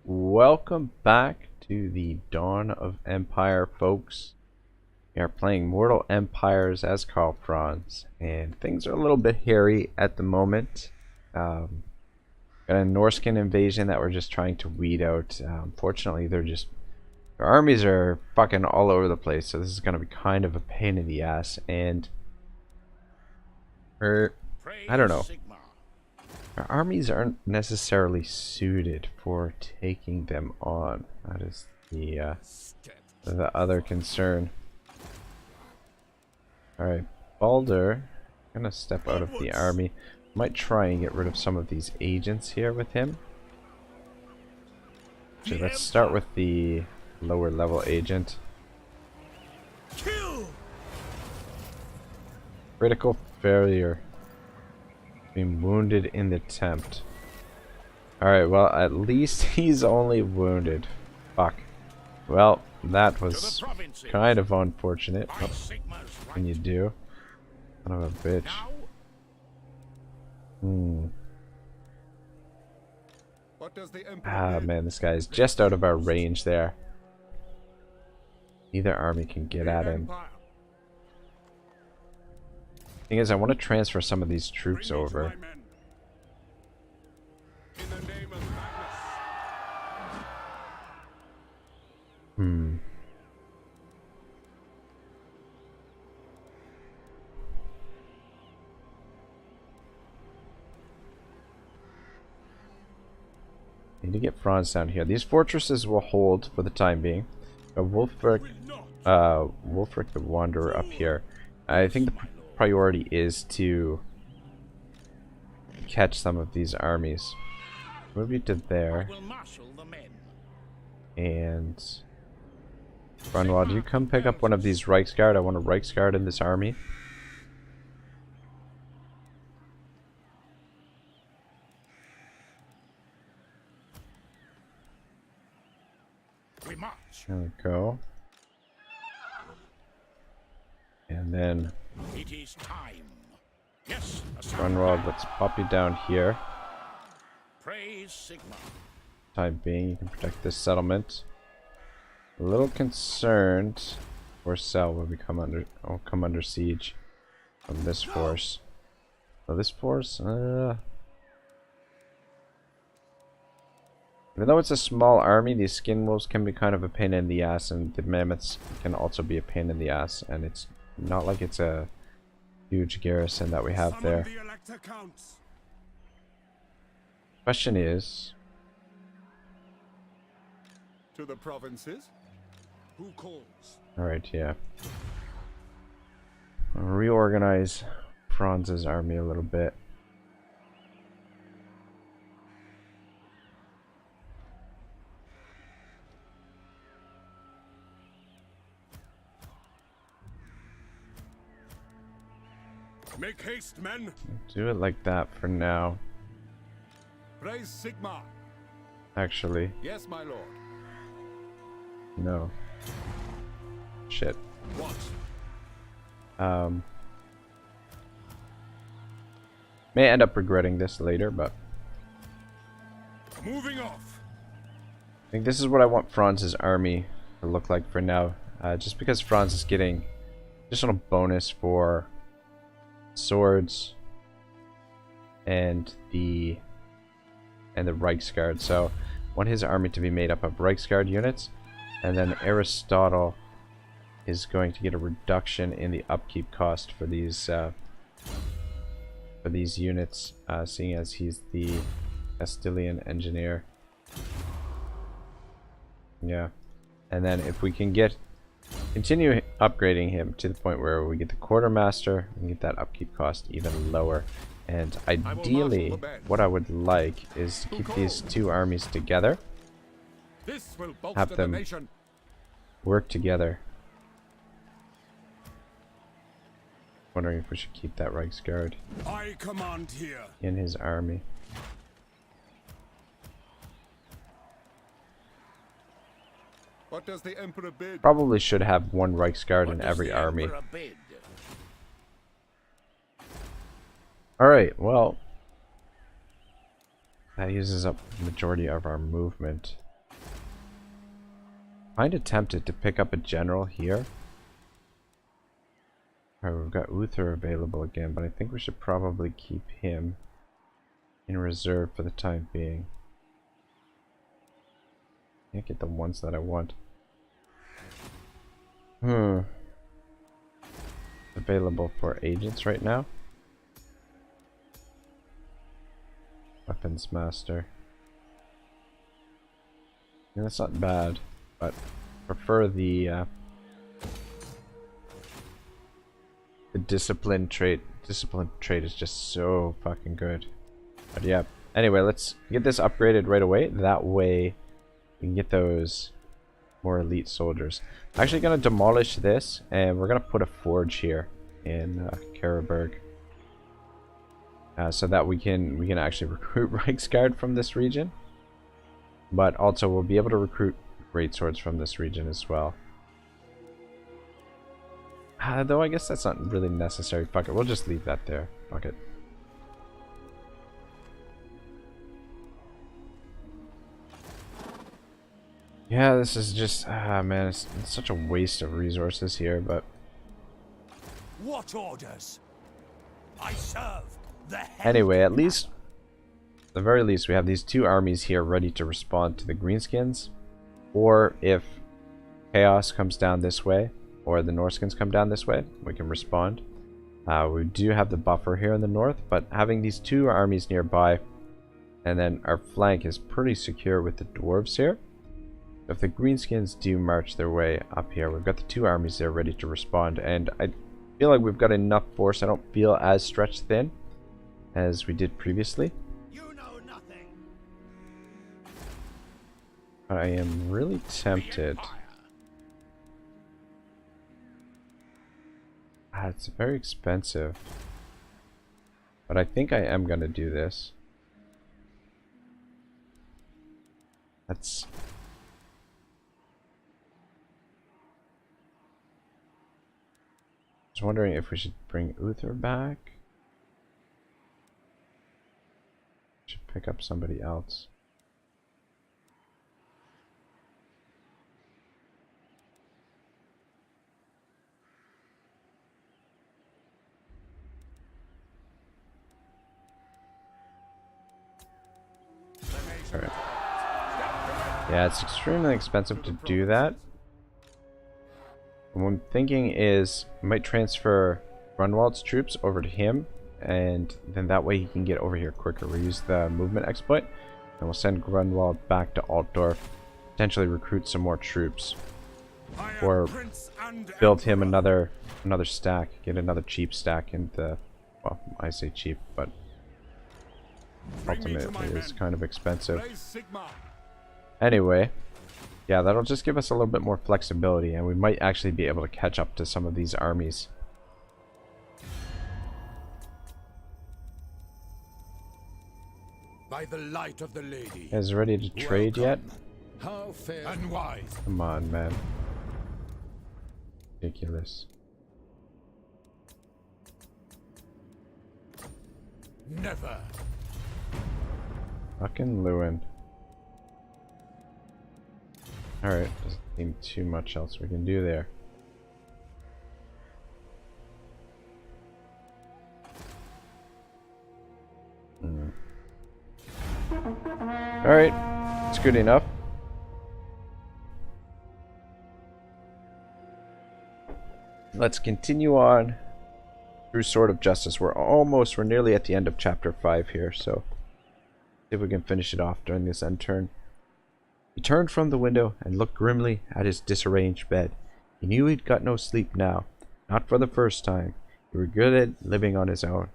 Welcome back to the Dawn of Empire, folks. We are playing Mortal Empires as Karl Franz, and things are a little bit hairy at the moment. Got a Norskin invasion that we're just trying to weed out. Unfortunately, their armies are fucking all over the place, so this is going to be kind of a pain in the ass, and I don't know. Our armies aren't necessarily suited for taking them on. That is the other concern. Alright, Baldur, gonna step out of the army. Might try and get rid of some of these agents here with him. So let's start with the lower level agent. Critical failure. Being wounded in the attempt. Alright, well, at least he's only wounded. Fuck. Well, that was kind of unfortunate. What can you do? Son of a bitch. Ah, man, this guy is just out of our range there. Neither army can get at him. Thing is, I want to transfer some of these troops over. Need to get Franz down here. These fortresses will hold for the time being. Wolfric the Wanderer up here. I think the priority is to catch some of these armies. Move you to there. And Grunwald, you come pick up one of these Reichsguard. I want a Reichsguard in this army. There we go. And then it is time. Yes, Grunwald, let's pop you down here. Praise Sigma. Time being, you can protect this settlement. A little concerned for Cell will come under siege from this force. So this force, even though it's a small army, these skin wolves can be kind of a pain in the ass, and the mammoths can also be a pain in the ass, and it's not like it's a huge garrison that we have there. Question is, to the provinces, who calls? Alright, yeah. I'll reorganize Franz's army a little bit. Make haste, men. Do it like that for now. Praise Sigma. Actually, Yes, my lord. no. Shit. What? May end up regretting this later, but Moving off. I think this is what I want Franz's army to look like for now. Just because Franz is getting additional bonus for swords and the Reichsguard. So I want his army to be made up of Reichsguard units, and then Aristotle is going to get a reduction in the upkeep cost for these units, seeing as he's the Castilian engineer. Yeah, and then if we can continue upgrading him to the point where we get the quartermaster, we can get that upkeep cost even lower. And ideally, what I would like is to keep these two armies together, This will have bolster the them nation. work together. Wondering if we should keep that Reichsguard I command here. in his army. What does the Emperor bid? Probably should have one Reichsguard in What does every the army. Emperor bid? Alright, well, that uses up the majority of our movement. Kind of tempted to pick up a general here. Alright, we've got Uther available again, but I think we should probably keep him in reserve for the time being. Can't get the ones that I want. Available for agents right now. Weapons master. Yeah, that's not bad, but prefer the discipline trait. Discipline trait is just so fucking good. But yeah. Anyway, let's get this upgraded right away. That way we can get those more elite soldiers. I'm actually gonna demolish this, and we're gonna put a forge here in Karaberg. So that we can actually recruit Reiksguard from this region. But also we'll be able to recruit great swords from this region as well. Though I guess that's not really necessary. Fuck it, we'll just leave that there. Fuck it. Yeah, this is just, man, it's such a waste of resources here, but... What orders? I serve the Anyway, at least, at the very least, we have these two armies here ready to respond to the Greenskins. Or if Chaos comes down this way, or the Norskins come down this way, we can respond. We do have the buffer here in the north, but having these two armies nearby, and then our flank is pretty secure with the dwarves here. If the Greenskins do march their way up here, we've got the two armies there ready to respond, and I feel like we've got enough force. I don't feel as stretched thin as we did previously. You know nothing. I am really tempted. It's very expensive, but I think I am going to do this. That's... I was wondering if we should bring Uther back. Should pick up somebody else. All right. Yeah, it's extremely expensive to do that. What I'm thinking is I might transfer Grunwald's troops over to him, and then that way he can get over here quicker. We'll use the movement exploit, and we'll send Grunwald back to Altdorf, potentially recruit some more troops, or build him another stack, get another cheap stack in the, well, I say cheap, but ultimately it's kind of expensive. Anyway. Yeah, that'll just give us a little bit more flexibility, and we might actually be able to catch up to some of these armies. By the light of the lady. You guys ready to trade yet? How fair and wise. Come on, man. Ridiculous. Never. Fucking Lewin. Alright, doesn't seem too much else we can do there. Alright, it's good enough. Let's continue on through Sword of Justice. We're nearly at the end of chapter 5 here, so see if we can finish it off during this end turn. He turned from the window and looked grimly at his disarranged bed. He knew he'd got no sleep now, not for the first time. He regretted living on his own.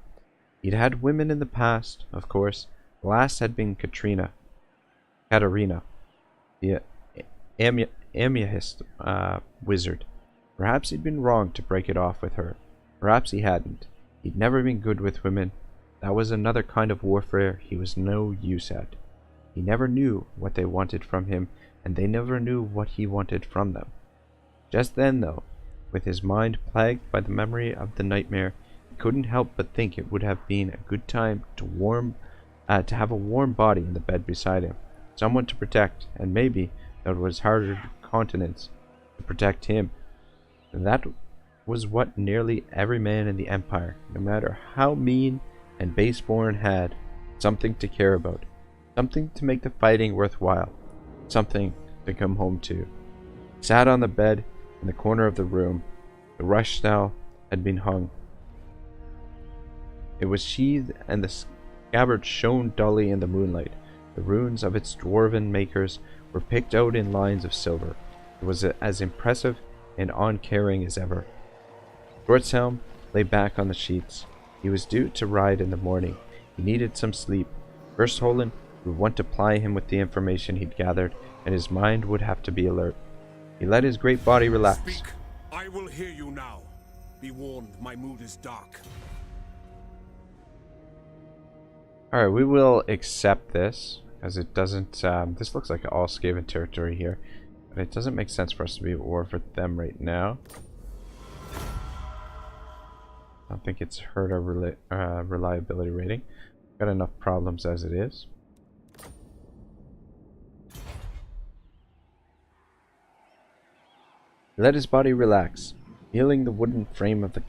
He'd had women in the past, of course. The last had been Katarina, the Amyahist wizard. Perhaps he'd been wrong to break it off with her. Perhaps he hadn't. He'd never been good with women. That was another kind of warfare he was no use at. He never knew what they wanted from him, and they never knew what he wanted from them. Just then, though, with his mind plagued by the memory of the nightmare, he couldn't help but think it would have been a good time to have a warm body in the bed beside him, someone to protect, and maybe, though it was harder to continents to protect him. And that was what nearly every man in the Empire, no matter how mean and base-born, had something to care about, something to make the fighting worthwhile, something to come home to. He sat on the bed in the corner of the room. The rush now had been hung. It was sheathed, and the scabbard shone dully in the moonlight. The runes of its dwarven makers were picked out in lines of silver. It was as impressive and uncaring as ever. Schwarzhelm lay back on the sheets. He was due to ride in the morning. He needed some sleep. Verstholen would want to ply him with the information he'd gathered, and his mind would have to be alert. He let his great body relax. Speak. I will hear you now. Be warned, my mood is dark. Alright, we will accept this, as it doesn't, this looks like all Skaven territory here, but it doesn't make sense for us to be at war with them right now. I don't think it's hurt our reliability rating. Got enough problems as it is. Let his body relax, feeling the wooden frame of the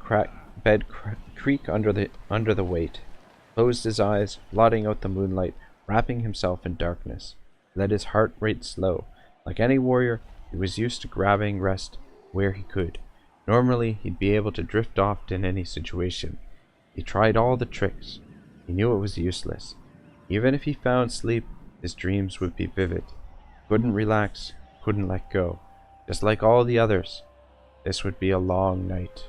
bed creak under the weight. Closed his eyes, blotting out the moonlight, wrapping himself in darkness. Let his heart rate slow. Like any warrior, he was used to grabbing rest where he could. Normally, he'd be able to drift off in any situation. He tried all the tricks. He knew it was useless. Even if he found sleep, his dreams would be vivid. Couldn't relax, couldn't let go. Just like all the others, this would be a long night.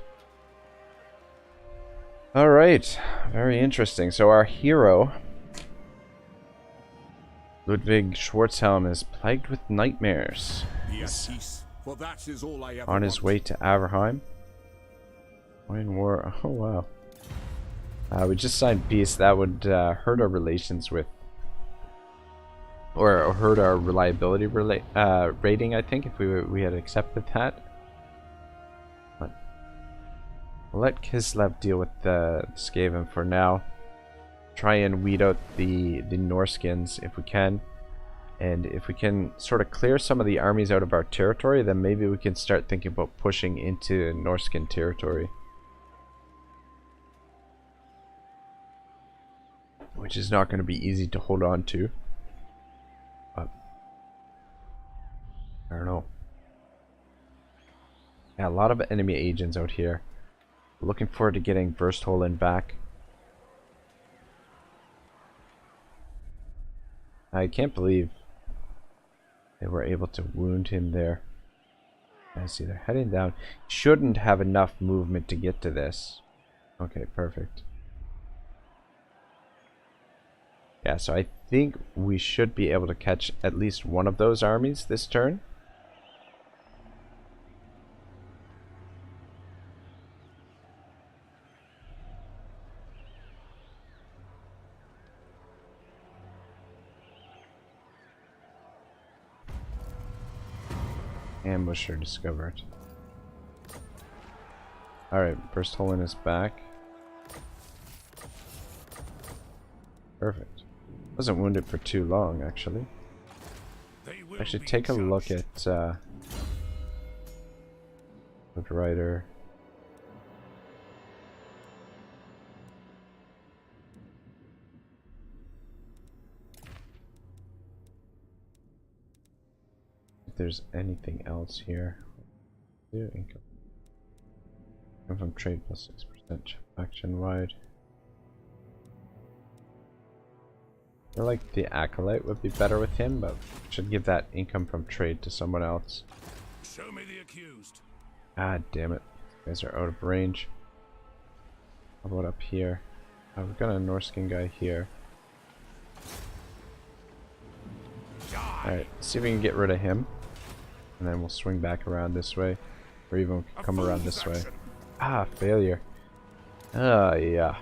Alright, very interesting. So our hero, Ludwig Schwarzhelm, is plagued with nightmares. Yes, for that is all I ever On his want. way to Averheim. Wine war. Oh wow. We just signed peace. That would hurt our relations with, or hurt our reliability rating, I think, if we had accepted that. But we'll let Kislev deal with the Skaven for now. Try and weed out the Norskins if we can. And if we can sort of clear some of the armies out of our territory, then maybe we can start thinking about pushing into Norskin territory. Which is not going to be easy to hold on to. But I don't know. Yeah, a lot of enemy agents out here. Looking forward to getting Verstholen back. I can't believe they were able to wound him there. I see they're heading down. Shouldn't have enough movement to get to this. Okay, perfect. Yeah, so I think we should be able to catch at least one of those armies this turn. Ambusher discovered. Alright, Verstholen is back. Perfect. Wasn't wounded for too long, actually. I should take a look at Rider. If there's anything else here. Income from trade plus 6% faction wide. I feel like the Acolyte would be better with him, but should give that income from trade to someone else. Show me the accused. Ah, damn it. These guys are out of range. How about up here? We've got a Norskin guy here. Alright, see if we can get rid of him. And then we'll swing back around this way. Or even come around this way. Ah, failure. Yeah.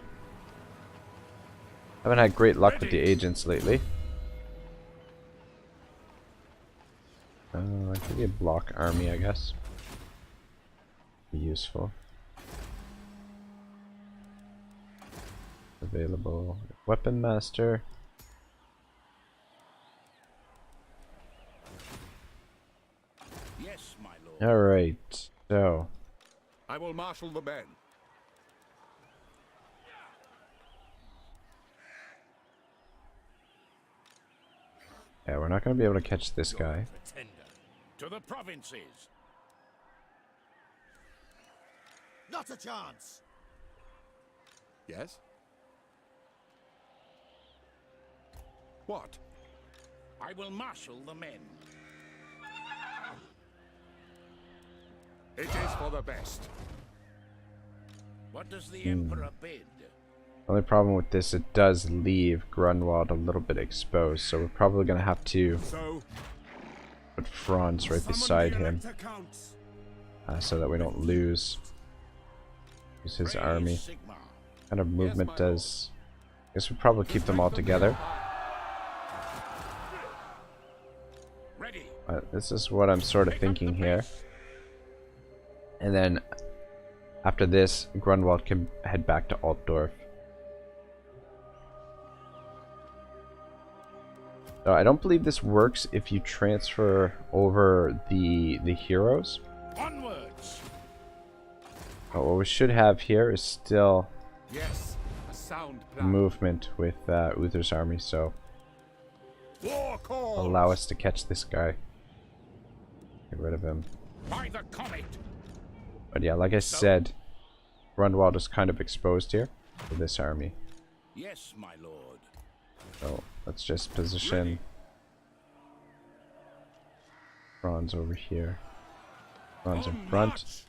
Haven't had great luck with the agents lately. I could be a block army, I guess. Be useful. Available. Weapon master. Yes, my lord. Alright, so I will marshal the men. yeah, we're not going to be able to catch this guy. Pretender. To the provinces. Not a chance. Yes? What? I will marshal the men. It is for the best. What does the Emperor bid? Only problem with this, it does leave Grunwald a little bit exposed, so we're probably going to have to So, put Franz right summon beside the him, Elector Counts. so that we don't lose his Praise army. Sigmar. Kind of movement my does... I guess we'll probably keep them all together. Ready. This is what I'm sort of thinking here. And then after this, Grunwald can head back to Altdorf. So I don't believe this works if you transfer over the heroes. Onwards. But what we should have here is still Yes, a sound plan. movement with Uther's army, so War call. allow us to catch this guy. Get rid of him. By the comet. But yeah, like I said, Grunwald is kind of exposed here for this army. Yes, my lord. So let's just position Franz over here. Franz in On front. march.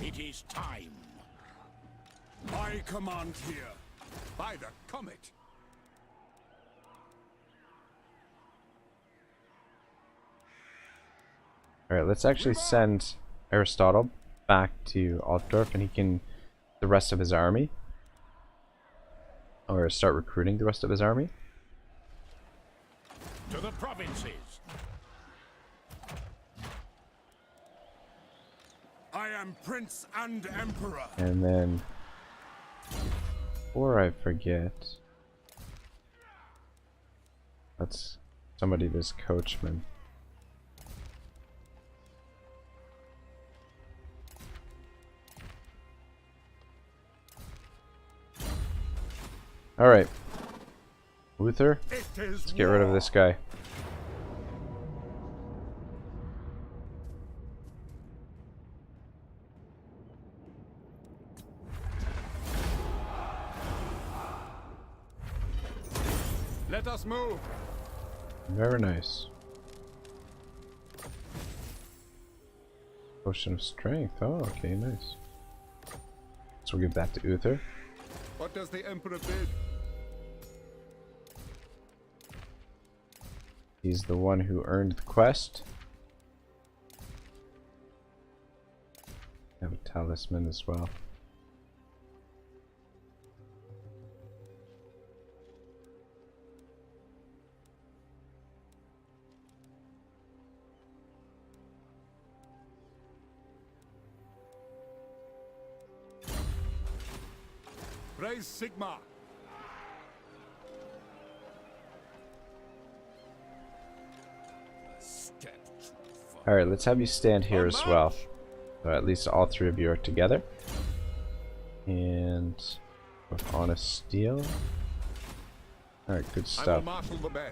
It is time. I command here. By the comet. Alright, let's actually send Aristotle back to Altdorf, and he can the rest of his army. Or start recruiting the rest of his army. To the provinces. I am Prince and Emperor. And then, before I forget, let's somebody this coachman. Alright. Uther, It is let's get rid of this guy. Let us move. Very nice. Potion of strength. Oh, okay, nice. So we'll give that to Uther. What does the Emperor bid? He's the one who earned the quest. Have a talisman as well. Praise Sigmar. Step too far. Alright, let's have you stand here as well. So at least all three of you are together. And with honest steel. Alright, good I will stuff. marshal the men.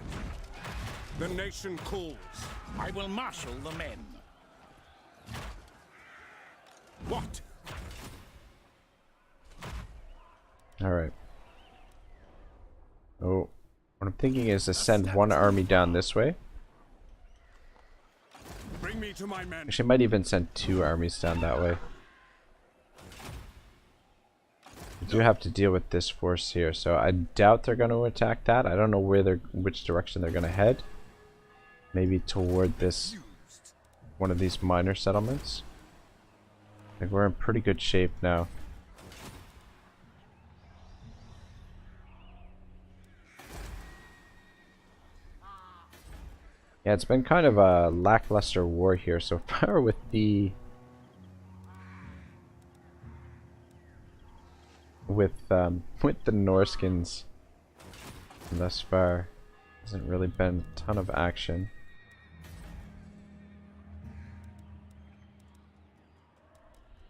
The nation calls. I will marshal the men. What? Alright. Oh, what I'm thinking is to send one army down this way. Bring me to my men. Actually, I might even send two armies down that way. We do have to deal with this force here, so I doubt they're going to attack that. I don't know which direction they're going to head. Maybe toward this, one of these minor settlements. I think we're in pretty good shape now. Yeah, it's been kind of a lackluster war here so far with the with the Norskins And thus far, hasn't really been a ton of action.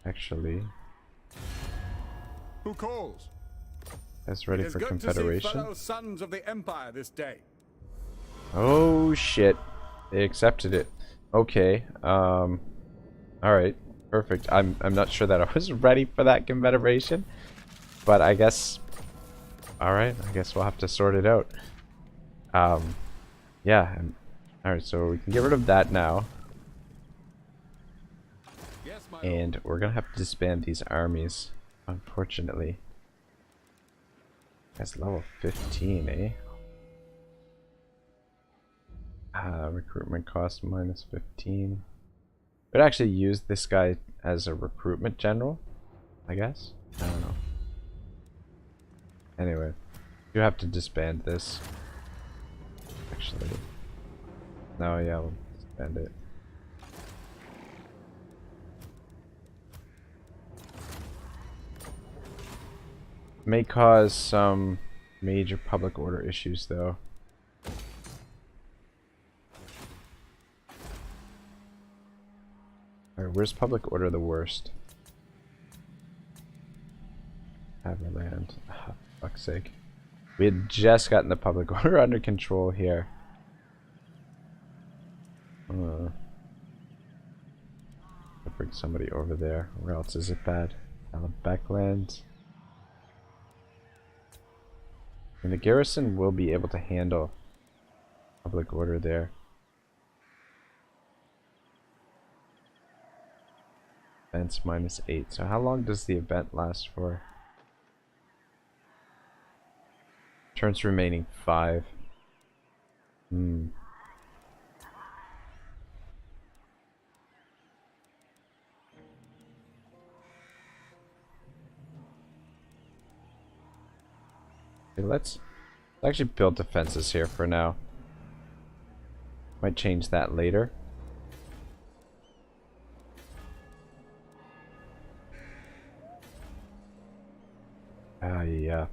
Actually, Who calls? that's ready It is for good Confederation. to see fellow sons of the Empire this day. Oh shit. They accepted it. Okay. Alright. Perfect. I'm not sure that I was ready for that Confederation. But I guess alright, I guess we'll have to sort it out. Yeah. Alright, so we can get rid of that now. Yes, my And lord. we're gonna have to disband these armies, unfortunately. That's level 15, eh? Recruitment cost minus 15. Could actually use this guy as a recruitment general, I guess. I don't know. Anyway, you have to disband this. Actually, no, yeah, we'll disband it. May cause some major public order issues, though. Alright, where's public order the worst? Haverland. Ah, fuck's sake. We had just gotten the public order under control here. I'll bring somebody over there. Where else is it bad? Beckland. And the garrison will be able to handle public order there. Events -8. So how long does the event last for? Turns remaining 5. Okay, let's actually build defenses here for now. Might change that later. Yeah.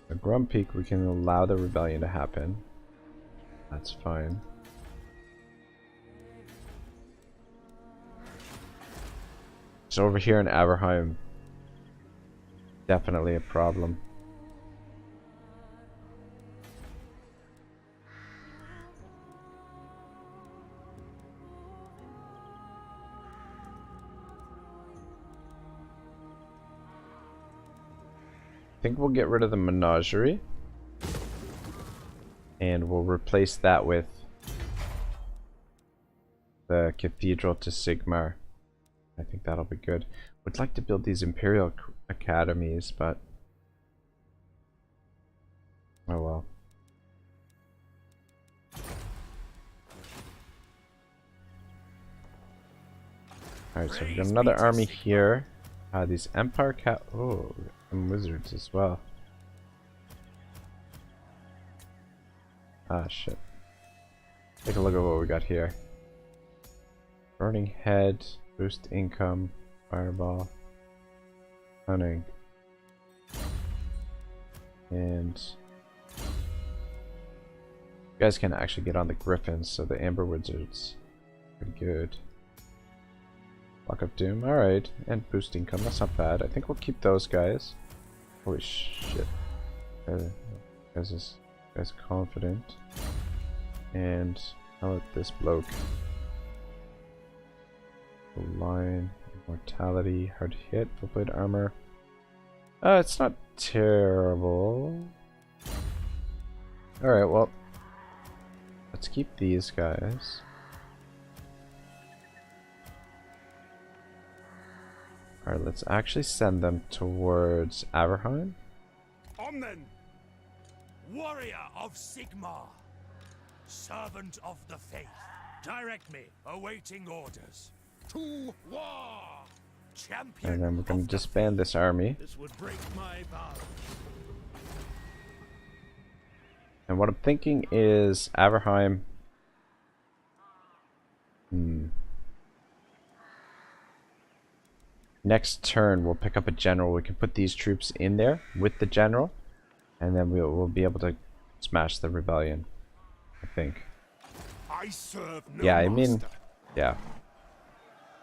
The Grum Peak, we can allow the rebellion to happen. That's fine. So over here in Aberheim, definitely a problem. I think we'll get rid of the menagerie. And we'll replace that with the cathedral to Sigmar. I think that'll be good. Would like to build these imperial academies, but oh well. Alright, so we've got another army here. These Empire oh, and wizards as well. Ah, shit. Take a look at what we got here. Burning Head, boost income, fireball, hunting, and you guys can actually get on the griffins, so the amber wizards, pretty good. Lock of Doom, alright, and boost income, that's not bad. I think we'll keep those guys. Holy shit. Guy's confident. And how about this bloke? Lion, Immortality, hard hit, full plate armor. It's not terrible. Alright, well, let's keep these guys. Alright, let's actually send them towards Aberheim. On then! Warrior of Sigmar, servant of the faith, direct me, awaiting orders. To war! Champion And then we're going of to the disband this army. This would break my vow. And what I'm thinking is Aberheim. next turn we'll pick up a general. We can put these troops in there with the general, and then we'll be able to smash the rebellion, I think. I serve no Yeah, I mean, master. yeah.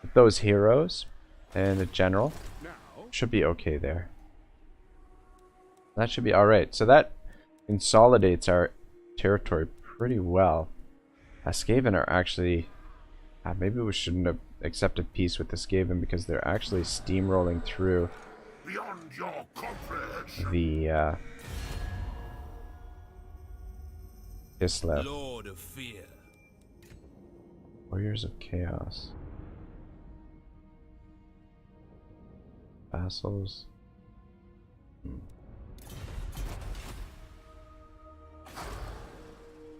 With those heroes and a general, Now, should be okay there. That should be alright. So that consolidates our territory pretty well. Skaven are actually... maybe we shouldn't have accepted peace with the Skaven because they're actually steamrolling through beyond your comprehension. the Kislev. Lord of Fear. Warriors of Chaos. Vassals.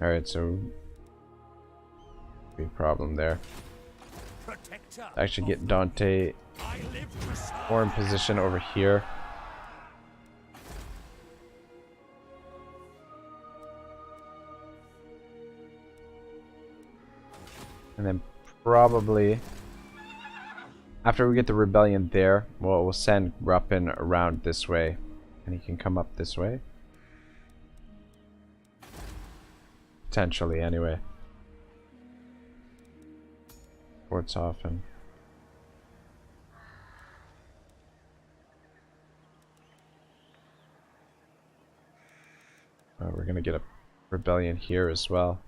Alright, so big problem there. Protector. Actually get Dante I live to serve. more in position over here. And then probably after we get the rebellion there, well, we'll send Ruppin around this way. And he can come up this way. Potentially, anyway. Fortshofen. We're gonna get a rebellion here as well.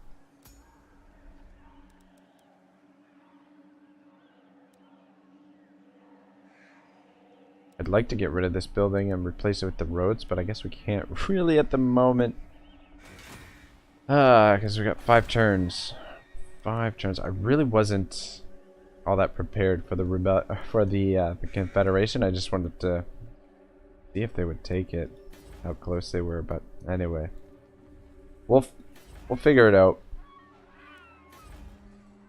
I'd like to get rid of this building and replace it with the roads, but I guess we can't really at the moment. Because we got 5 turns. 5 turns. I really wasn't all that prepared for the Confederation. I just wanted to see if they would take it, how close they were. But anyway, we'll figure it out.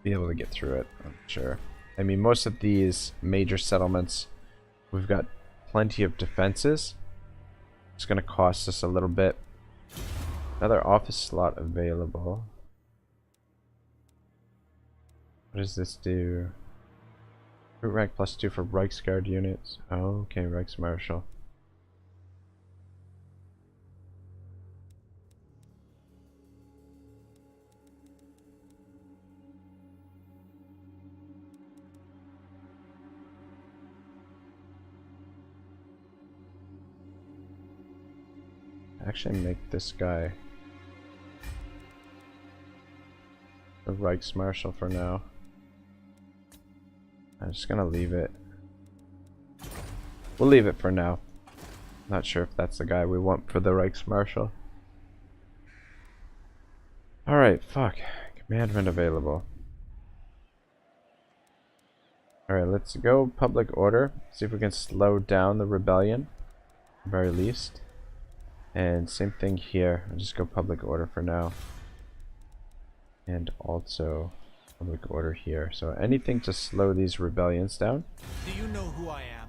Be able to get through it, I'm sure. I mean, most of these major settlements, we've got plenty of defenses. It's going to cost us a little bit. Another office slot available. What does this do? Root rank +2 for Reichsguard units. Oh, okay, Reichsmarschall. Actually make this guy a Reichsmarschall for now. I'm just gonna leave it. We'll leave it for now. Not sure if that's the guy we want for the Reichsmarschall. Alright, fuck. Commandment available. Alright, let's go public order. See if we can slow down the rebellion. At the very least. And same thing here. I'll just go public order for now. And also public order here. So anything to slow these rebellions down. Do you know who I am?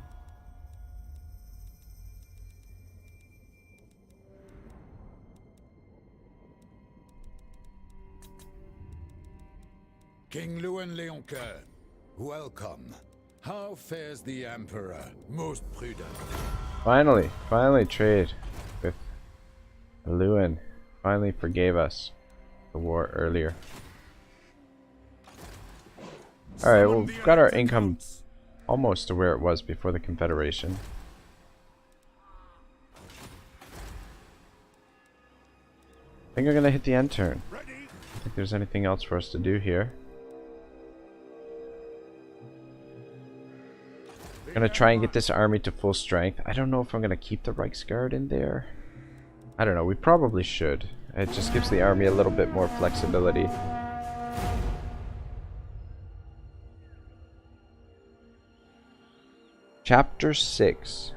King Louis Leoncoeur, welcome. How fares the Emperor? Most prudent. Finally trade with Lewin. Finally forgave us the war earlier. Alright, well, we've got our income almost to where it was before the Confederation. I think I'm gonna hit the end turn. I don't think there's anything else for us to do here. I'm gonna try and get this army to full strength. I don't know if I'm gonna keep the Reichsguard in there. I don't know, we probably should. It just gives the army a little bit more flexibility. Chapter 6.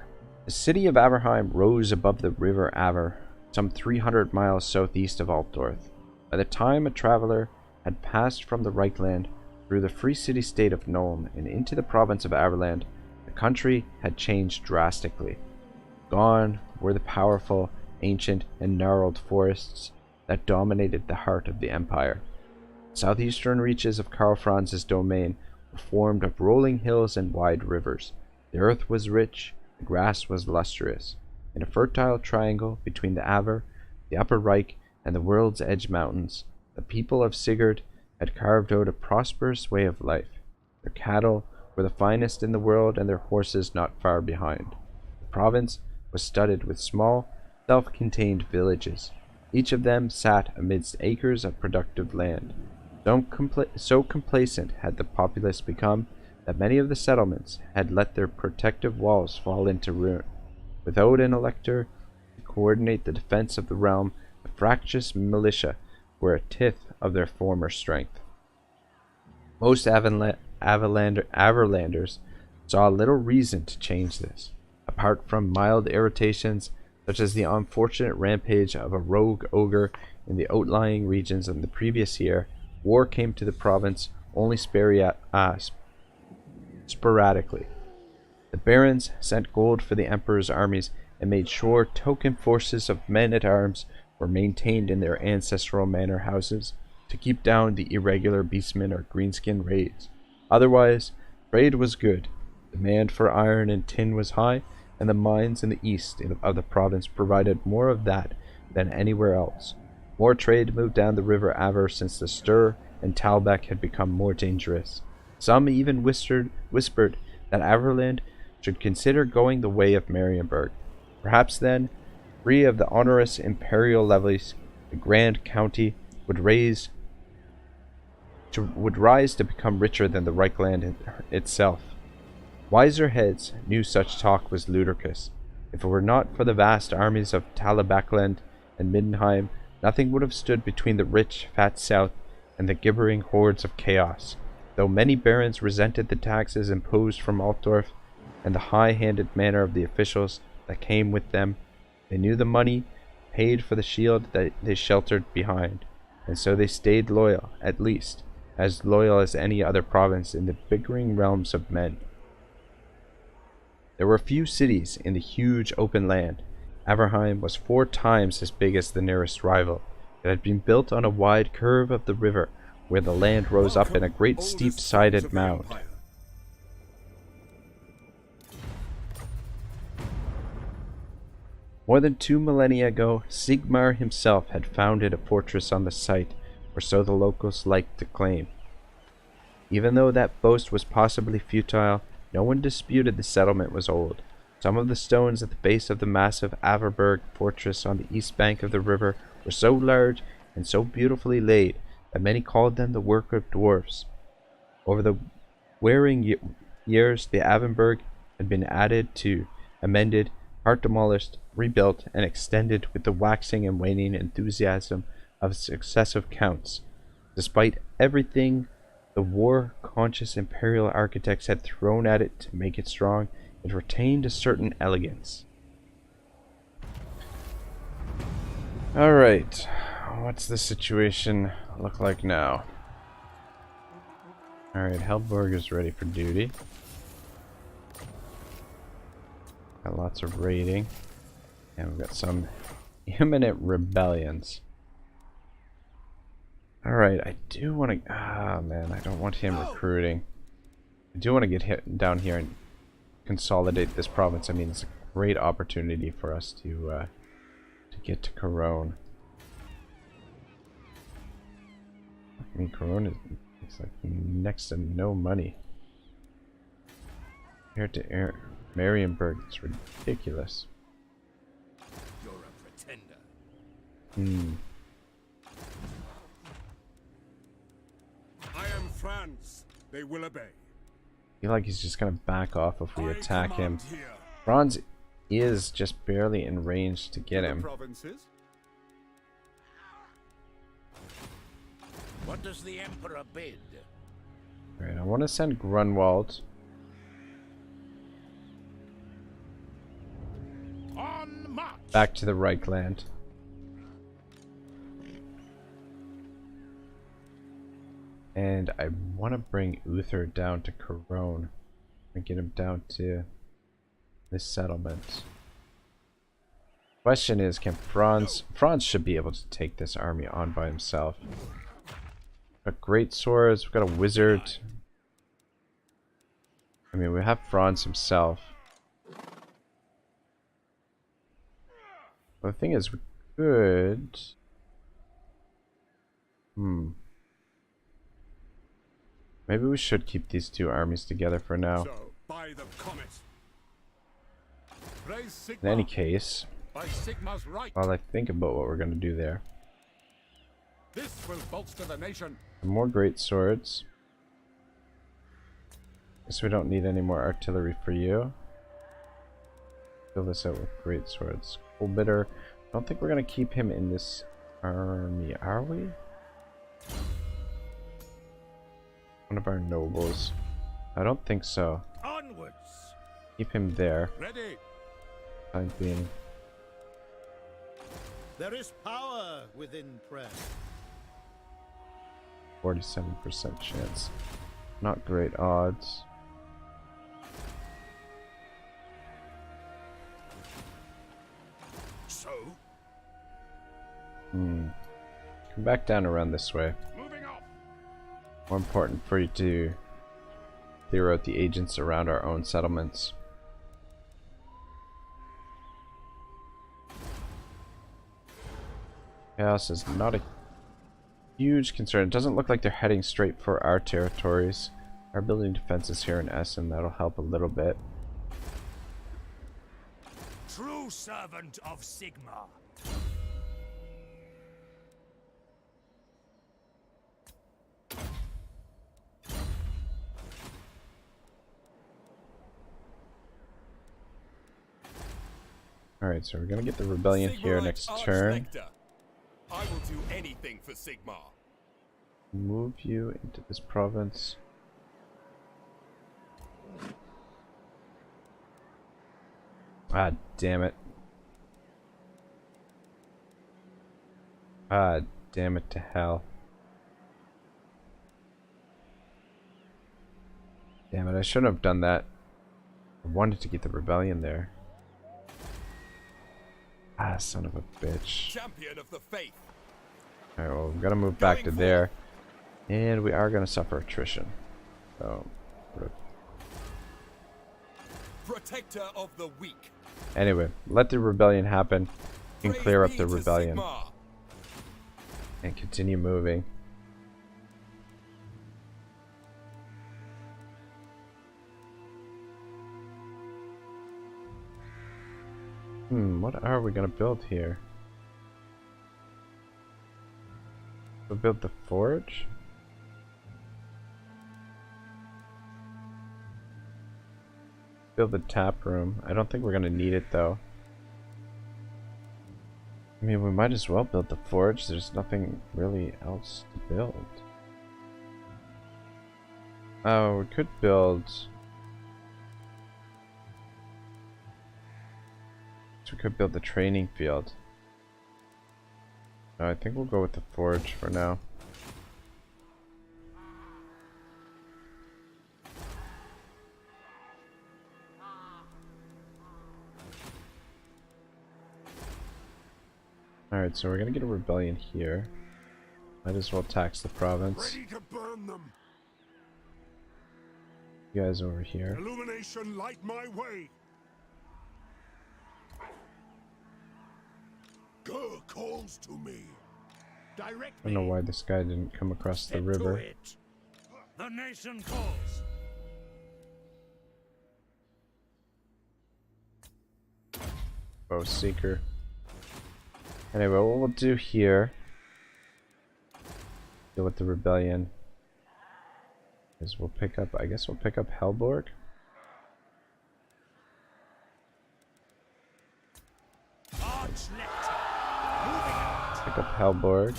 The city of Averheim rose above the river Aver, some 300 miles southeast of Altdorf. By the time a traveler had passed from the Reichland through the free city-state of Nuln and into the province of Averland, the country had changed drastically. Gone were the powerful, ancient, and gnarled forests that dominated the heart of the empire. Southeastern reaches of Karl Franz's domain were formed of rolling hills and wide rivers. The earth was rich, the grass was lustrous. In a fertile triangle between the Aver, the Upper Reich, and the World's Edge Mountains, the people of Sigurd had carved out a prosperous way of life. Their cattle were the finest in the world, and their horses not far behind. The province was studded with small, self-contained villages. Each of them sat amidst acres of productive land. So complacent had the populace become that many of the settlements had let their protective walls fall into ruin. Without an elector to coordinate the defense of the realm, the fractious militia were a tithe of their former strength. Most Averlanders saw little reason to change this, apart from mild irritations such as the unfortunate rampage of a rogue ogre in the outlying regions in the previous year. War came to the province only sporadically. The barons sent gold for the emperor's armies and made sure token forces of men-at-arms were maintained in their ancestral manor houses to keep down the irregular beastmen or greenskin raids. Otherwise, trade was good. Demand for iron and tin was high, and the mines in the east of the province provided more of that than anywhere else. More trade moved down the river Aver since the Stur and Talbeck had become more dangerous. Some even whispered that Averland should consider going the way of Marienburg. Perhaps then, free of the onerous imperial levies, the Grand County would rise to become richer than the Reichland itself. Wiser heads knew such talk was ludicrous. If it were not for the vast armies of Talabakland and Mindenheim, nothing would have stood between the rich, fat south and the gibbering hordes of chaos. Though many barons resented the taxes imposed from Altdorf and the high-handed manner of the officials that came with them, they knew the money paid for the shield that they sheltered behind, and so they stayed loyal, at least, as loyal as any other province in the bickering realms of men. There were few cities in the huge open land. Averheim was 4 times as big as the nearest rival. It had been built on a wide curve of the river, where the land rose up in a great steep-sided mound. More than 2 millennia ago, Sigmar himself had founded a fortress on the site, or so the locals liked to claim. Even though that boast was possibly futile, no one disputed the settlement was old. Some of the stones at the base of the massive Averberg fortress on the east bank of the river were so large and so beautifully laid that many called them the work of dwarfs. Over the wearing years, the Avenberg had been added to, amended, part demolished, rebuilt, and extended with the waxing and waning enthusiasm of successive counts. Despite everything the war-conscious imperial architects had thrown at it to make it strong, it retained a certain elegance. Alright, what's the situation look like now? Alright, Helborg is ready for duty. Got lots of raiding. And we've got some imminent rebellions. Alright, I do want to... man, I don't want him recruiting. I do want to get down here and consolidate this province. I mean, it's a great opportunity for us to get to Corone. I mean, Corone is like next to no money. Here to Marienburg, it's ridiculous. You're a pretender. I am Franz. They will obey. I feel like he's just gonna back off if we I attack him. command here. Franz is just barely in range to get him. Provinces. What does the Emperor bid? Right, I want to send Grunwald. On march! Back to the Reichland. And I want to bring Uther down to Corone and get him down to this settlement. Question is, can Franz should be able to take this army on by himself. We've got great swords, we've got a wizard. I mean, we have Franz himself. Well, the thing is, we could... Maybe we should keep these two armies together for now. So, by the comet. Raise In Sigma. any case, By Sigma's right. while I think about what we're going to do there. This will bolster the nation. Some more great swords. Guess we don't need any more artillery for you. Fill this out with great swords. Coalbitter. I don't think we're going to keep him in this army, are we? One of our nobles. I don't think so. Onwards. Keep him there. Ready. Time being. There is power within prayer. 47% chance. Not great odds. So, Come back down around this way. moving off. More important for you to clear out the agents around our own settlements. Chaos is not a huge concern. It doesn't look like they're heading straight for our territories. Our building defenses here in Essen, that'll help a little bit. True servant of Sigma. Alright, so we're gonna get the rebellion here next turn. I will do anything for Sigma. Move you into this province. Ah, damn it. Ah, damn it to hell. Damn it, I shouldn't have done that. I wanted to get the rebellion there. Ah, son of a bitch. Champion of the faith. Alright, well, we've got to move back to there. And we are going to suffer attrition. So, Protector of the weak. anyway, let the rebellion happen. You can Praise clear up be the to rebellion. Sigma. And continue moving. What are we gonna build here? We'll build the forge? Build the tap room. I don't think we're gonna need it though. I mean, we might as well build the forge. There's nothing really else to build. Oh, we could build... So we could build the training field. No, I think we'll go with the forge for now. Alright, so we're gonna get a rebellion here. Might as well tax the province. Ready to burn them. You guys over here. Illumination light my way. Gur calls to me. Direct I don't know why this guy didn't come across the river. it. The nation calls. Oh, Seeker. Anyway, what we'll do here, deal with the rebellion, is we'll pick up, I guess we'll pick up Hellborg. Pick up Hellborg.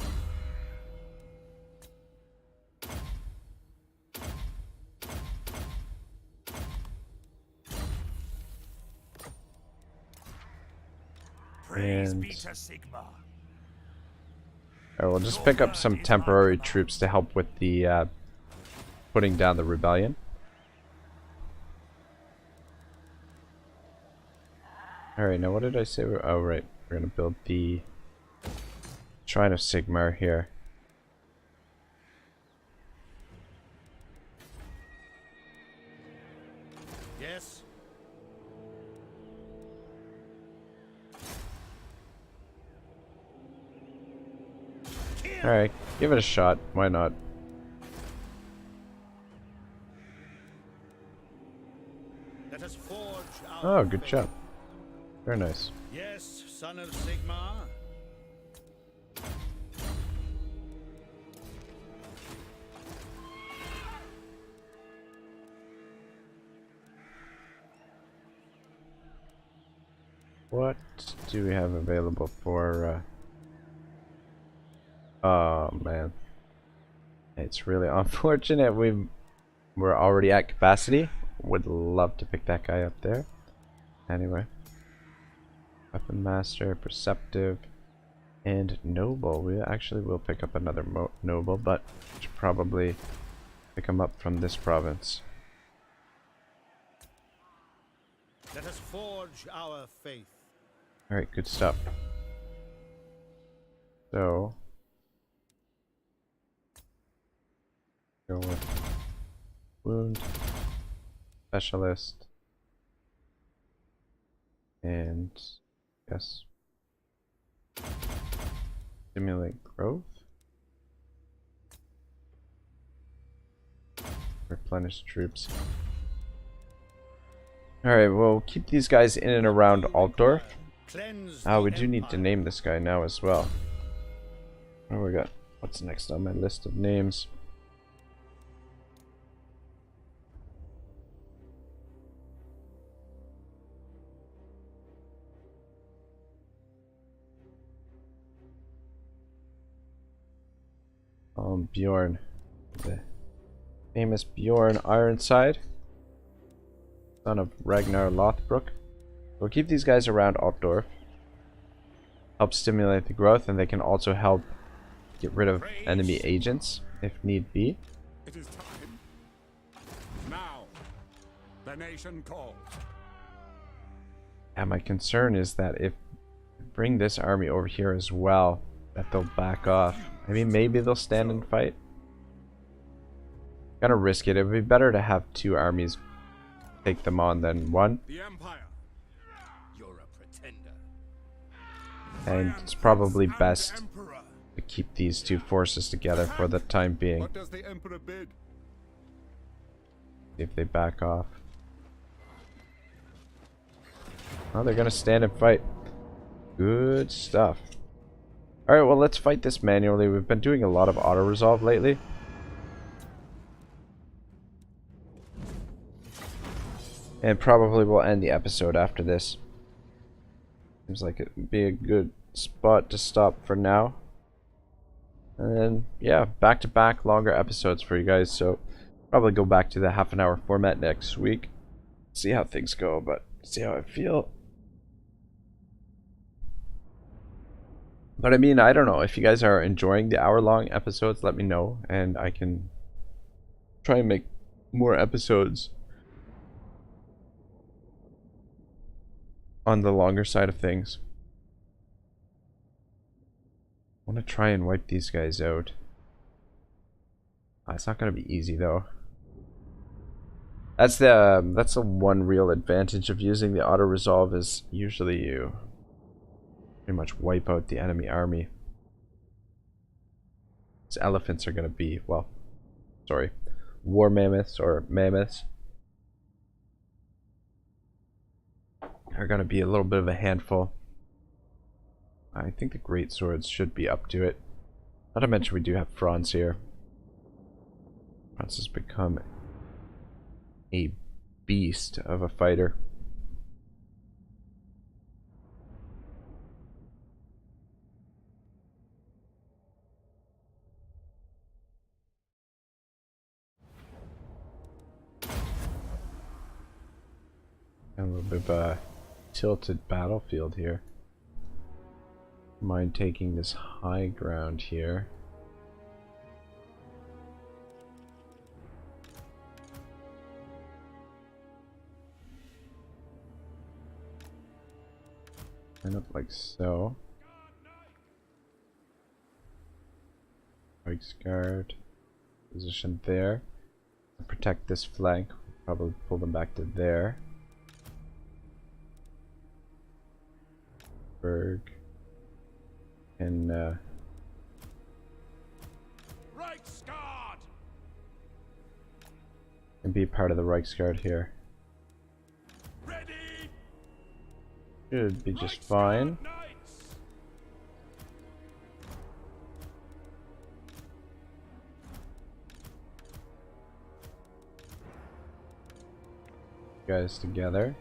Praise And be to Sigma. Alright, we'll just pick up some temporary troops to help with the putting down the rebellion. Alright, now what did I say? Oh, right. We're gonna build the Shrine of Sigmar here. Alright, give it a shot. Why not? Let us forge our Oh, good faith. job. Very nice. Yes, son of Sigmar. What do we have available for, oh, man. It's really unfortunate we're already at capacity. Would love to pick that guy up there. Anyway. Weapon Master, Perceptive, and Noble. We actually will pick up another Noble, but should probably pick him up from this province. Let us forge our faith. Alright, good stuff. So, go with Wound, Specialist, and yes, Stimulate Growth, Replenish Troops. Alright, we'll keep these guys in and around Altdorf. Cleanse Oh, the we do need to empire. name this guy now as well. What do we got? What's next on my list of names? Bjorn. The famous Bjorn Ironside, son of Ragnar Lothbrok. We'll keep these guys around Altdorf. Help stimulate the growth, and they can also help get rid of enemy agents if need be. It is time. Now, the nation calls. And my concern is that if we bring this army over here as well, that they'll back off. I mean, maybe they'll stand and fight. Gotta risk it. It would be better to have two armies take them on than one. The Empire. You're a pretender. And it's probably And best Emperor. to keep these two forces together for the time being. What does the Emperor bid? If they back off. Oh, they're gonna stand and fight. Good stuff. Alright, well, let's fight this manually. We've been doing a lot of auto-resolve lately. And probably we'll end the episode after this. Seems like it would be a good spot to stop for now. And then, yeah, back-to-back longer episodes for you guys. So, probably go back to the half-an-hour format next week. See how things go, but see how I feel. But I mean, I don't know. If you guys are enjoying the hour-long episodes, let me know. And I can try and make more episodes on the longer side of things. I want to try and wipe these guys out. It's not going to be easy, though. That's the one real advantage of using the auto-resolve is usually you pretty much wipe out the enemy army. These elephants are going to be, well, sorry, war mammoths or mammoths are going to be a little bit of a handful. I think the great swords should be up to it. Not to mention we do have Franz here. Franz has become a beast of a fighter. A little bit of a tilted battlefield here. Mind taking this high ground here. Line up like so. Pikes guard. Position there. To protect this flank. We'll probably pull them back to there. Berg. And Reichsguard! And be part of the Reichsguard here. Ready! Should be just fine. Knights! Guys together.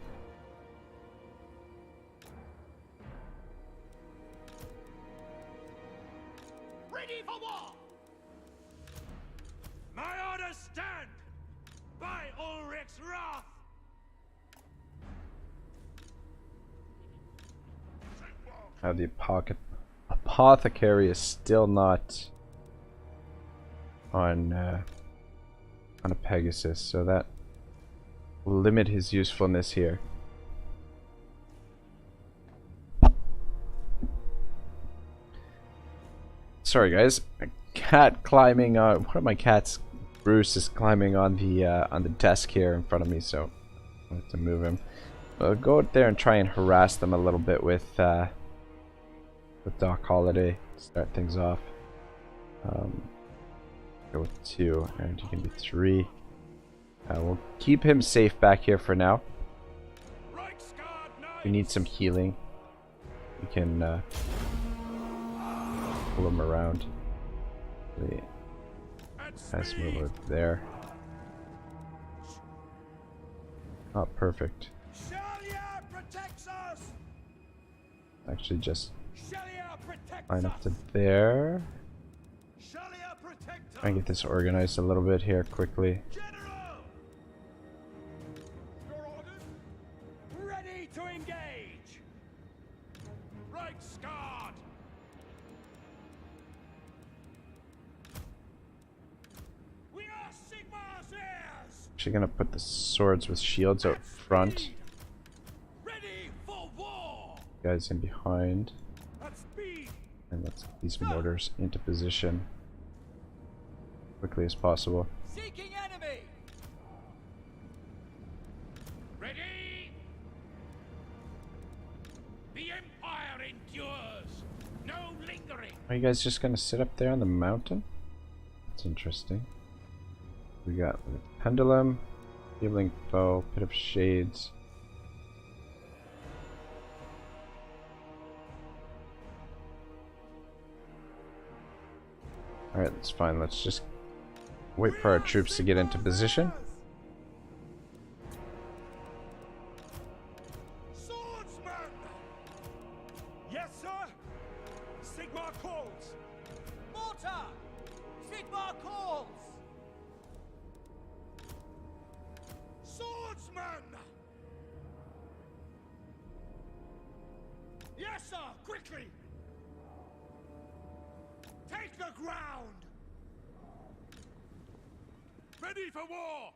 Ready for war! My orders stand! By Ulrich's wrath! The apothecary is still not on a Pegasus, so that will limit his usefulness here. Sorry guys, a cat climbing on one of my cats, Bruce, is climbing on the desk here in front of me, so I have to move him. I'll go out there and try and harass them a little bit with Doc Holliday to start things off. Go with 2, and he can be 3. We'll keep him safe back here for now. We need some healing. We can pull him around. Nice move over there. Oh, perfect. Actually, just line up to there. Try and get this organized a little bit here quickly. Ready to engage! Reichsguard! We are Sigmar's heirs! Actually gonna put the swords with shields out front. Ready for war! Guys in behind. At speed! And let's get these mortars into position quickly as possible. Seeking enemy! Ready! The Empire endures! No lingering! Are you guys just gonna sit up there on the mountain? That's interesting. We got the pendulum, healing foe, pit of shades. Alright, that's fine. Let's just wait for our troops to get into position. Swordsman! Yes, sir! Sigmar calls! Mortar! Sigmar calls! Swordsman! Yes, sir! Quickly! Take the ground! Ready for war!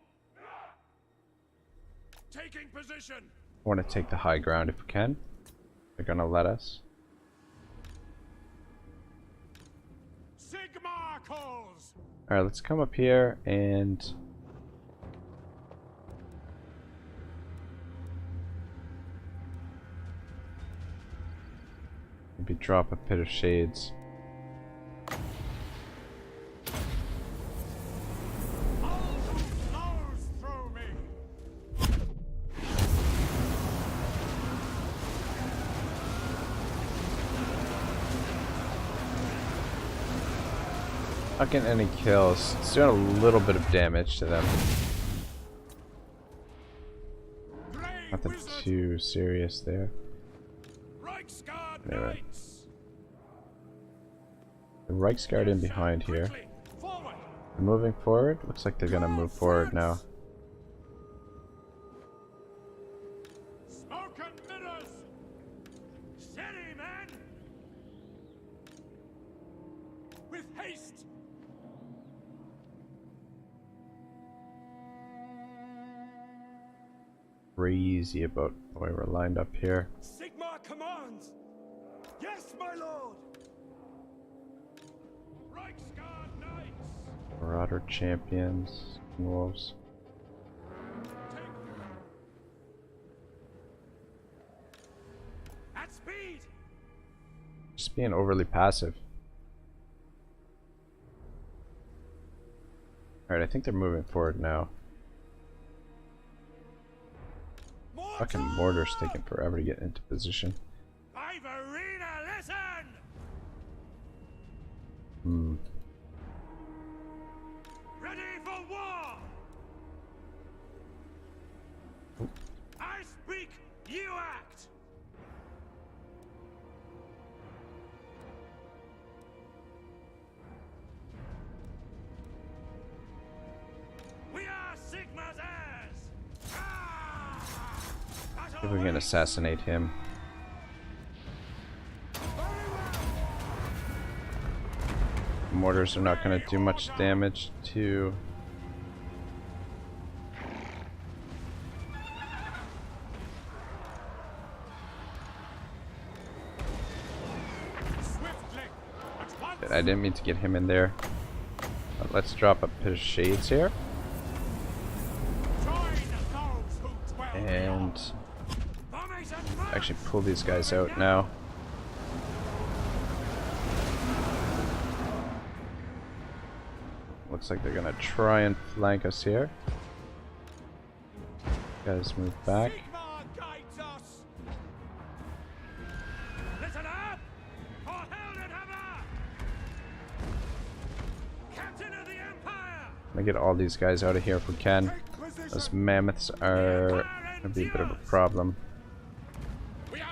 Taking position! I want to take the high ground if we can. They're gonna let us. Sigmar calls! Alright, let's come up here and maybe drop a pit of shades. Blows through me! Not getting any kills. It's doing a little bit of damage to them. Nothing too serious there. Reichsguard Anyway. Knights! The Reichsguard in behind here. Quickly, forward! They're moving forward. Looks like they're gonna move forward now. Smoke and mirrors! Steady, man! With haste! Crazy about the way we're lined up here. Sigmar commands! Yes, my lord! Reichsguard Knights! Marauder champions, wolves. At speed! Just being overly passive. Alright, I think they're moving forward now. Fucking mortar's taking forever to get into position. Arena, listen! Hmm. Ready for war! I speak, you act! We are Sigma's heirs! If we can assassinate him. Mortars are not going to do much damage to... I didn't mean to get him in there. But let's drop a bit of shades here. And actually pull these guys out now. Looks like they're gonna try and flank us here. Guys, move back. Listen up! For Heldenhammer! Captain of the Empire! I'm gonna get all these guys out of here if we can. Those mammoths are gonna be a bit of a problem. This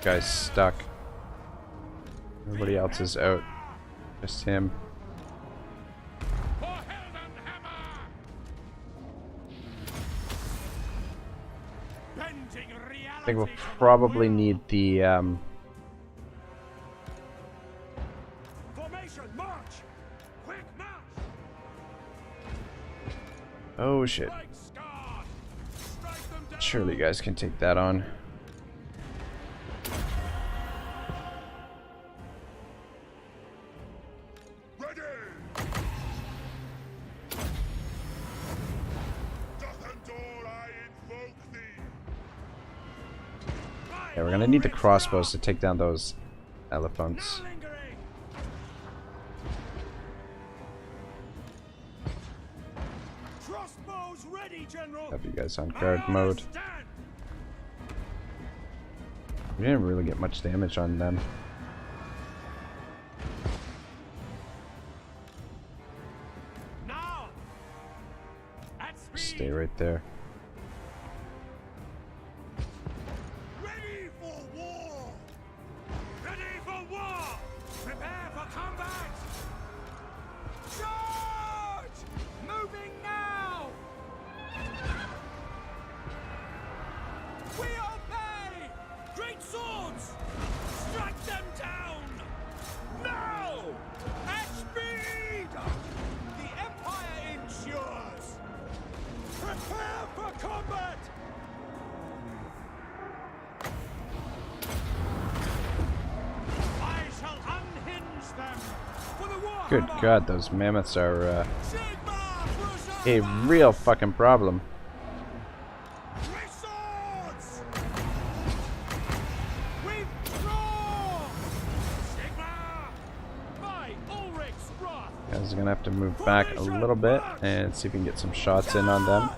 guy's stuck. Everybody else is out. Just him. I think we'll probably need the Formation, march! Quick march! oh shit. Surely you guys can take that on. Yeah, we're gonna need the crossbows to take down those elephants. Crossbows ready, General. Have you guys on guard mode. We didn't really get much damage on them. Now. At speed. Stay right there. Ready for war. Ready for war. Prepare for combat. Charge! Moving now. We obey. Great swords. Strike them down. Now. At speed. The Empire ensures. Prepare for combat. I shall unhinge them for the war. Good God, those mammoths are a real fucking problem. Great swords. Withdraw. Sigma. By Ulrich's wrath. Guys are gonna have to move back a little bit and see if we can get some shots in on them.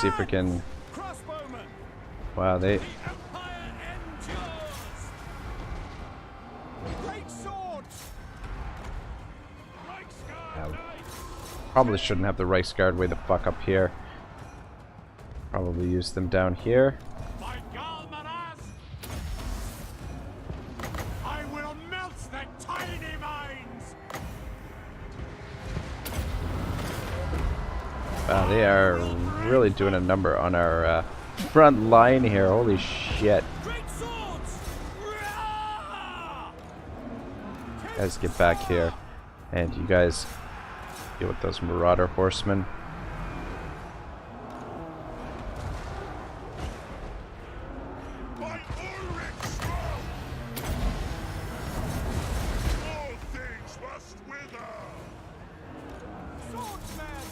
See if we can. Crossbowmen. Wow, they. The Empire endures. Great swords. Reichsguard knights. Probably shouldn't have the Reichsguard way the fuck up here. Probably use them down here. By Galmaraz. I will melt their tiny minds. Wow, they are really doing a number on our front line here. Holy shit. Great swords. Rah! Guys, get back here. And you guys deal with those marauder horsemen. By Ulrich's strong! All things must wither! Swordsman.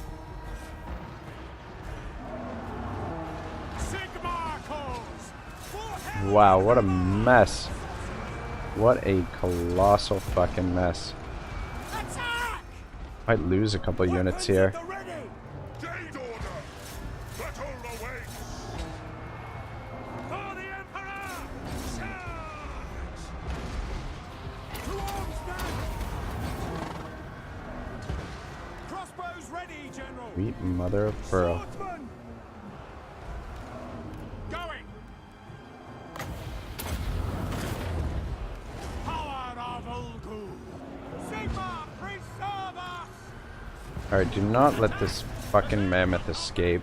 Sigma calls. For hell. Wow, what a mess. What a colossal fucking mess. Attack! Might lose a couple units here. Jade order! Battle awaits! For the Emperor! Charge! To arms, men! Crossbows ready, General! Sweet mother of pearl. Swordsman! Going! Power of Ulgu! Sigma, preserve us! Alright, do not let this fucking mammoth escape.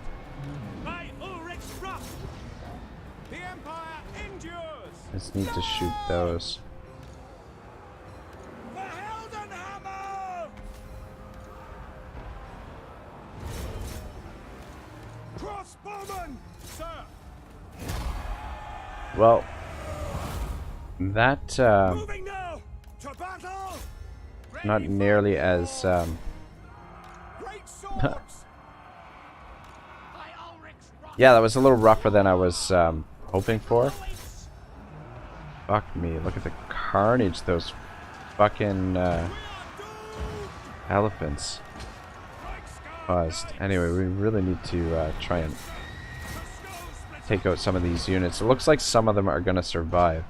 By Ulrich's wrath, the Empire endures! Just need to shoot those. For Heldenhammer! Crossbowman! Sir! Well, that Moving now! To battle! not nearly as Great swords! yeah, that was a little rougher than I was hoping for. Fuck me, look at the carnage those fucking elephants caused. Anyway, we really need to try and take out some of these units. It looks like some of them are gonna survive.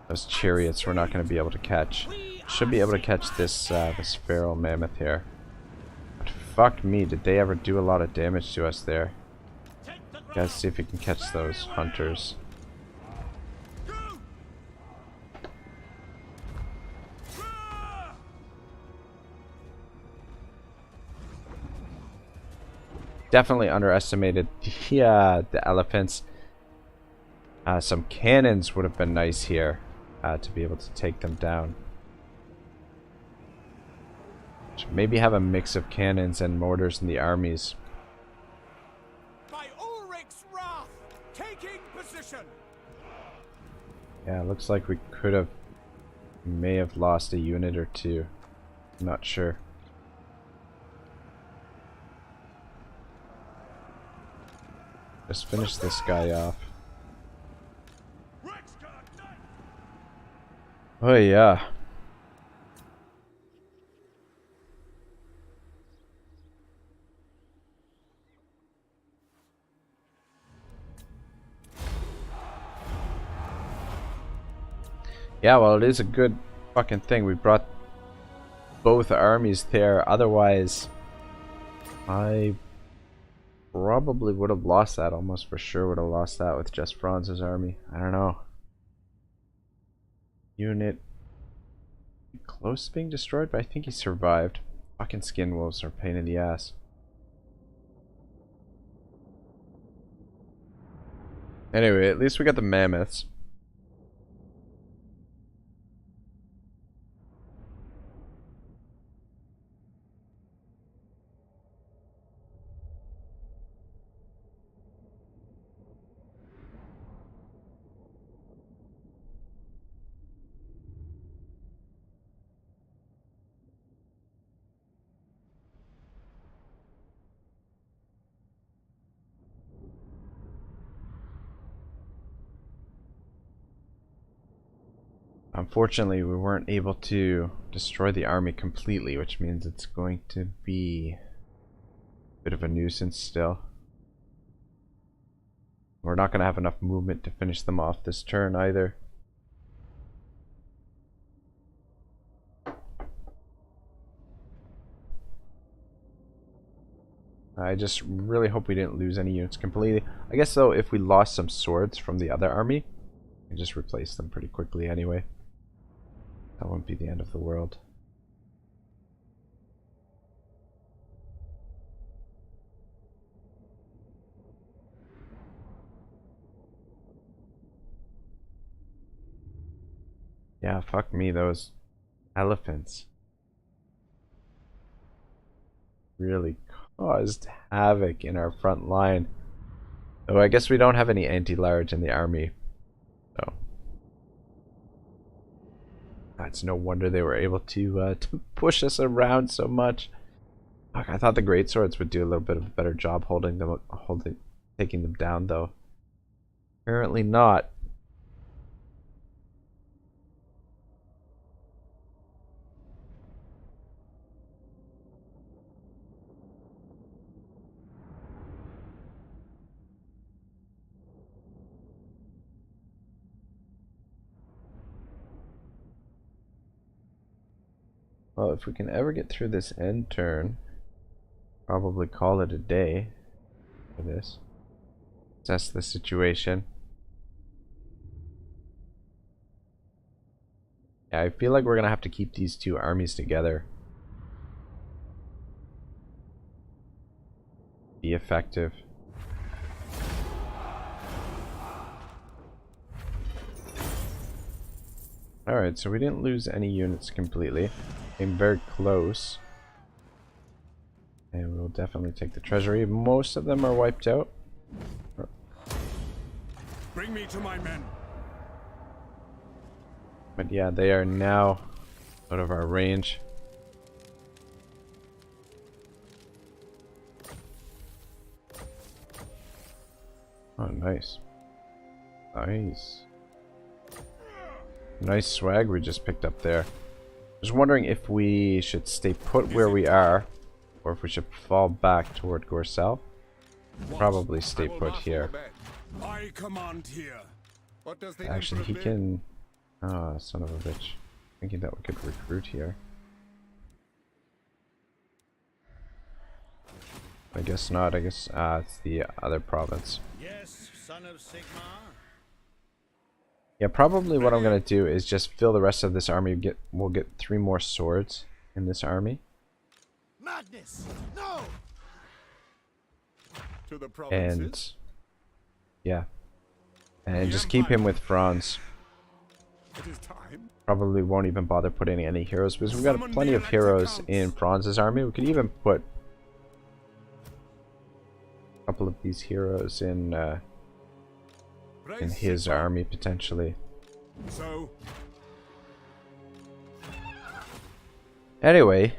Those chariots we're not gonna be able to catch. Should be able to catch this this feral mammoth here. But fuck me, did they ever do a lot of damage to us there? Guys, see if we can catch those hunters. Definitely underestimated the elephants. Some cannons would have been nice here to be able to take them down. Should maybe have a mix of cannons and mortars in the armies. By Ulrich's wrath, taking position! Yeah, looks like we may have lost a unit or two. I'm not sure. Just finish this guy off. Oh yeah. Yeah, well, it is a good fucking thing. We brought both armies there. Otherwise, I probably would have lost that. Almost for sure would have lost that with just Franz's army. I don't know. Unit close to being destroyed, but I think he survived. Fucking skin wolves are a pain in the ass. Anyway, at least we got the mammoths. Unfortunately, we weren't able to destroy the army completely, which means it's going to be a bit of a nuisance still. We're not going to have enough movement to finish them off this turn either. I just really hope we didn't lose any units completely. I guess though, if we lost some swords from the other army, we can just replace them pretty quickly anyway. That won't be the end of the world. Yeah, fuck me, those elephants really caused havoc in our front line. Though I guess we don't have any anti-large in the army, so it's no wonder they were able to push us around so much. Fuck, I thought the greatswords would do a little bit of a better job taking them down, though. Apparently not. Well, if we can ever get through this end turn, probably call it a day for this. Assess the situation. Yeah, I feel like we're gonna have to keep these two armies together. Be effective. Alright, so we didn't lose any units completely. Came very close. And we'll definitely take the treasury. Most of them are wiped out. Bring me to my men. But yeah, they are now out of our range. Oh, nice. Nice. Nice swag we just picked up there. I was wondering if we should stay put where we are, or if we should fall back toward Gorsel. Probably stay put here. I command here. What does the Actually, he Emperor can... Ah, son of a bitch. Thinking that we could recruit here. I guess not. I guess it's the other province. Yes, son of Sigmar. Yeah, probably what I'm gonna do is just fill the rest of this army. We'll get 3 more swords in this army. Madness! No! to the provinces? And yeah, and just keep him with Franz. It is time. Probably won't even bother putting any heroes because we've got plenty of heroes in Franz's army. We could even put a couple of these heroes in his army potentially. So Anyway,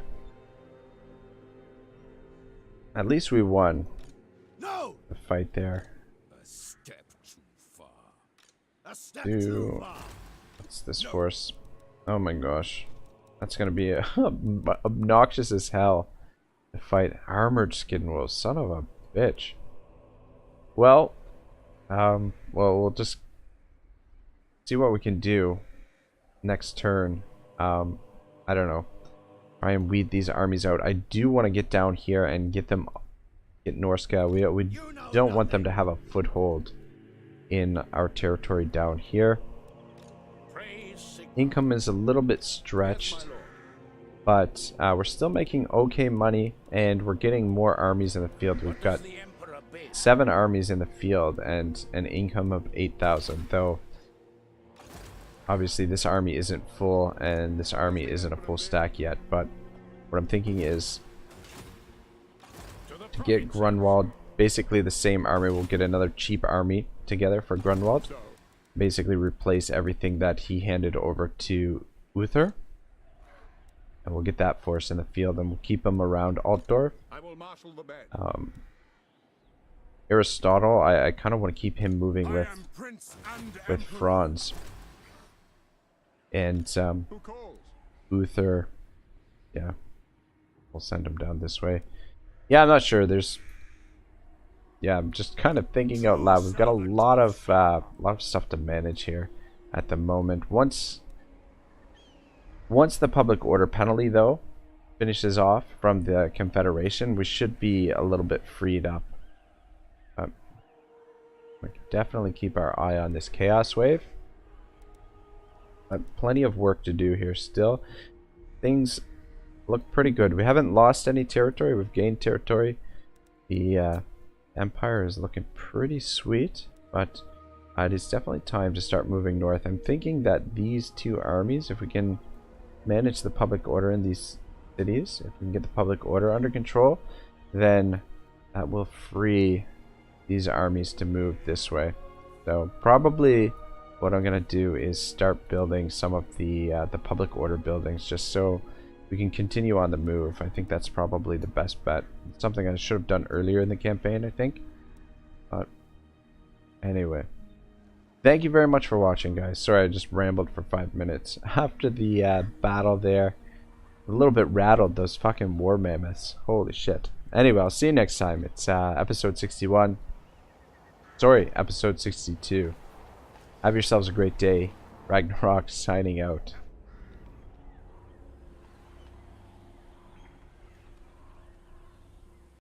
at least we won No! the fight there. a step too far. A step too Dude. far. What's this force? Oh my gosh. That's gonna be obnoxious as hell to fight armored skin wolves. Son of a bitch. Well, we'll just see what we can do next turn. I don't know. Try and weed these armies out. I do want to get down here and get Norska. We don't want them to have a foothold in our territory down here. Income is a little bit stretched, but we're still making okay money, and we're getting more armies in the field. We've got 7 armies in the field and an income of 8,000, though obviously this army isn't full and this army isn't a full stack yet. But what I'm thinking is to get Grunwald, basically the same army. We'll get another cheap army together for Grunwald, basically replace everything that he handed over to Uther, and we'll get that force in the field, and we'll keep him around Altdorf. I will marshal the band. Aristotle, I kind of want to keep him moving I am Prince and with Emperor. Franz. And Who calls? Uther, yeah, we'll send him down this way. Yeah, I'm not sure. I'm just kind of thinking out loud. We've got a lot of stuff to manage here at the moment. Once the public order penalty though finishes off from the Confederation, we should be a little bit freed up. We can definitely keep our eye on this chaos wave. Plenty of work to do here still. Things look pretty good. We haven't lost any territory. We've gained territory. The Empire is looking pretty sweet, but it is definitely time to start moving north. I'm thinking that these 2 armies, if we can manage the public order in these cities, if we can get the public order under control, then that will free these armies to move this way. So probably what I'm gonna do is start building some of the public order buildings just so we can continue on the move. I think that's probably the best bet. It's something I should have done earlier in the campaign, I think. But anyway, thank you very much for watching, guys. Sorry I just rambled for 5 minutes. After the battle there, a little bit rattled, those fucking war mammoths. Holy shit. Anyway, I'll see you next time. It's episode 61. Sorry, episode 62. Have yourselves a great day. Ragnarok signing out.